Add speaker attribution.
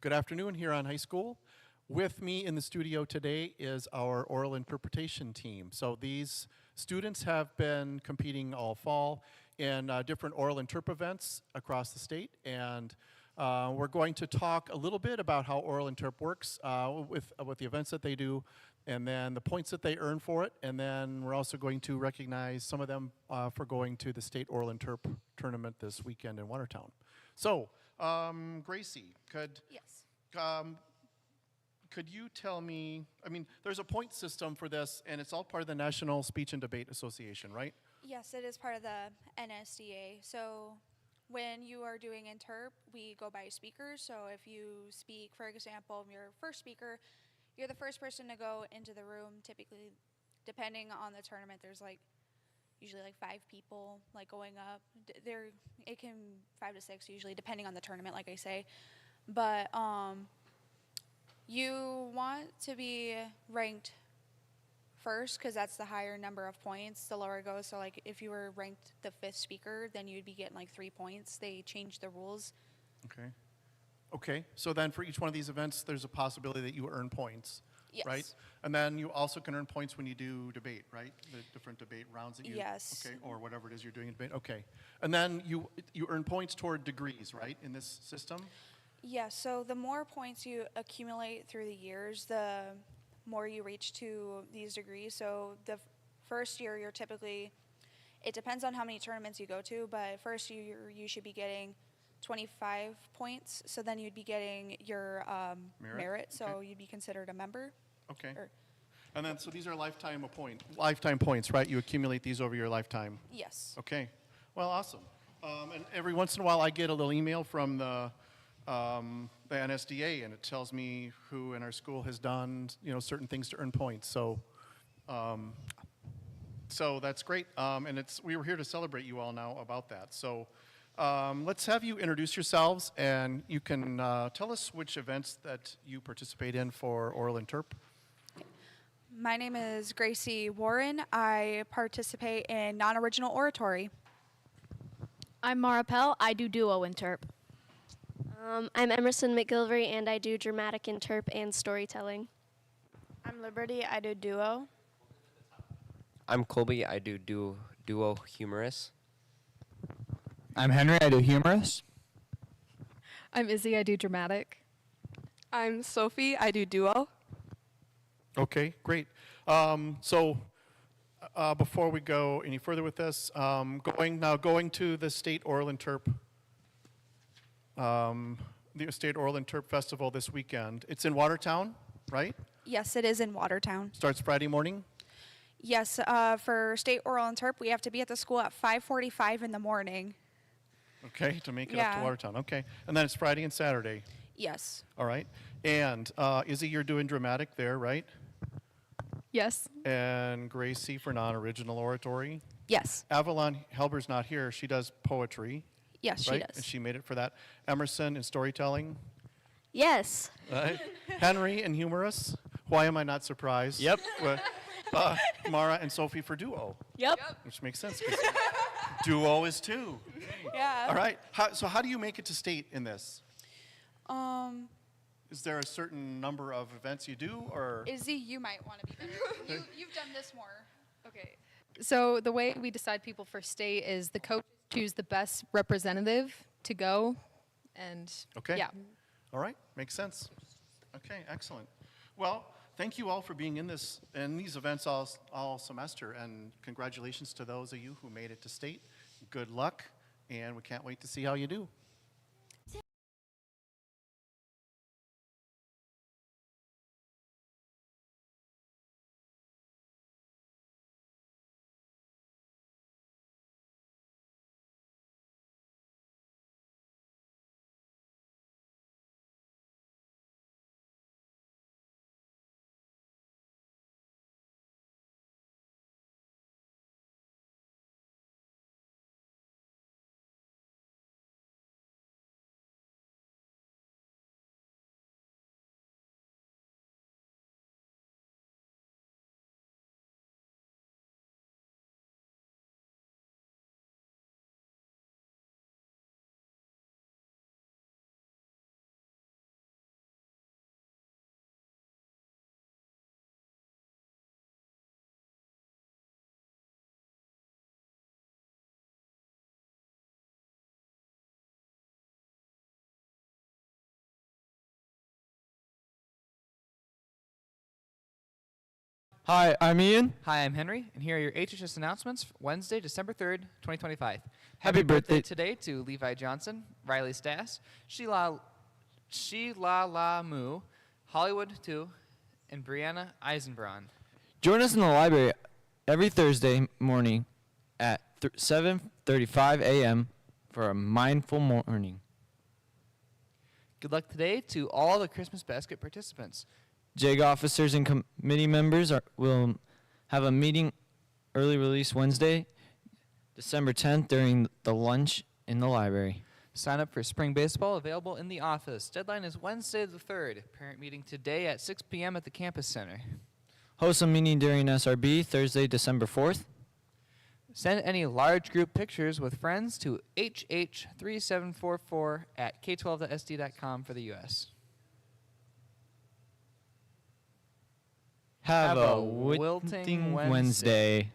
Speaker 1: Good afternoon, Huron High School. With me in the studio today is our oral interpretation team. So these students have been competing all fall in different oral interp events across the state, and we're going to talk a little bit about how oral interp works with the events that they do, and then the points that they earn for it, and then we're also going to recognize some of them for going to the state oral interp tournament this weekend in Watertown. So, Gracie,
Speaker 2: Yes.
Speaker 1: could you tell me, I mean, there's a point system for this, and it's all part of the National Speech and Debate Association, right?
Speaker 2: Yes, it is part of the NSDA. So when you are doing interp, we go by speakers. So if you speak, for example, your first speaker, you're the first person to go into the room. Typically, depending on the tournament, there's usually 5 people going up. It can 5 to 6 usually, depending on the tournament, like I say. But you want to be ranked first because that's the higher number of points. The lower it goes. So if you were ranked the 5th speaker, then you'd be getting 3 points. They changed the rules.
Speaker 1: Okay. Okay, so then for each one of these events, there's a possibility that you earn points,
Speaker 2: Yes.
Speaker 1: right? And then you also can earn points when you do debate, right? The different debate rounds that you,
Speaker 2: Yes.
Speaker 1: okay, or whatever it is you're doing in debate, okay. And then you earn points toward degrees, right, in this system?
Speaker 2: Yeah, so the more points you accumulate through the years, the more you reach to these degrees. So the first year, you're typically, it depends on how many tournaments you go to, but first year you should be getting 25 points. So then you'd be getting your merit, so
Speaker 1: okay.
Speaker 2: you'd be considered a member.
Speaker 1: Okay.
Speaker 2: Or,
Speaker 1: And then, so these are lifetime points, right? You accumulate these over your lifetime.
Speaker 2: yes.
Speaker 1: Okay. Well, awesome. And every once in a while, I get a little email from the NSDA, and it tells me who in our school has done, certain things to earn points. So, so that's great. And we were here to celebrate you all now about that. So, let's have you introduce yourselves, and you can tell us which events that you participate in for oral interp.
Speaker 2: My name is Gracie Warren. I participate in non-original oratory.
Speaker 3: I'm Mara Pell. I do duo interp.
Speaker 4: I'm Emerson McGilvery, and I do dramatic interp and storytelling.
Speaker 5: I'm Liberty. I do duo.
Speaker 6: I'm Colby. I do duo humorous.
Speaker 7: I'm Henry. I do humorous.
Speaker 8: I'm Izzy. I do dramatic.
Speaker 5: I'm Sophie. I do duo.
Speaker 1: Okay, great. So before we go any further with this, going to the state oral interp, the state oral interp festival this weekend. It's in Watertown, right?
Speaker 2: Yes, it is in Watertown.
Speaker 1: Starts Friday morning.
Speaker 2: Yes, for state oral interp, we have to be at the school at 5:45 in the morning.
Speaker 1: Okay, to make it up to Watertown. Okay, and then it's Friday and Saturday.
Speaker 2: Yes.
Speaker 1: All right, and Izzy, you're doing dramatic there, right?
Speaker 8: Yes.
Speaker 1: And Gracie for non-original oratory.
Speaker 2: Yes.
Speaker 1: Avalon Helber's not here. She does poetry.
Speaker 2: Yes,
Speaker 1: right?
Speaker 2: she does.
Speaker 1: And she made it for that. Emerson in storytelling.
Speaker 4: Yes.
Speaker 1: Right. Henry in humorous. Why am I not surprised?
Speaker 7: Yep.
Speaker 1: Mara and Sophie for duo.
Speaker 4: Yep.
Speaker 1: Which makes sense. Duo is 2.
Speaker 2: Yeah.
Speaker 1: All right. So how do you make it to state in this? Is there a certain number of events you do, or?
Speaker 2: Izzy, you might want to be better. You've done this more.
Speaker 8: Okay. So the way we decide people for state is the coaches choose the best representative to go, and
Speaker 1: Okay.
Speaker 8: yeah.
Speaker 1: All right. Makes sense. Okay. Excellent. Well, thank you all for being in these events all semester, and congratulations to those of you who made it to state. Good luck, and we can't wait to see how you do.
Speaker 7: Hi, I'm Ian.
Speaker 9: Hi, I'm Henry, and here are your HHS announcements for Wednesday, December 3rd, 2025.
Speaker 7: Happy birthday
Speaker 9: today to Levi Johnson, Riley Stass, Sheila Lamu, Hollywood 2, and Brianna Eisenbraun.
Speaker 7: Join us in the library every Thursday morning at 7:35 a.m. for a mindful morning.
Speaker 9: Good luck today to all the Christmas basket participants.
Speaker 7: JAG officers and committee members will have a meeting early release Wednesday, December 10th during the lunch in the library.
Speaker 9: Sign up for spring baseball available in the office. Deadline is Wednesday the 3rd. Parent meeting today at 6 p.m. at the campus center.
Speaker 7: Host a meeting during SRB Thursday, December 4th.
Speaker 9: Send any large group pictures with friends to hh3744 at k12.sd.com for the U.S.
Speaker 7: Have a wilting Wednesday.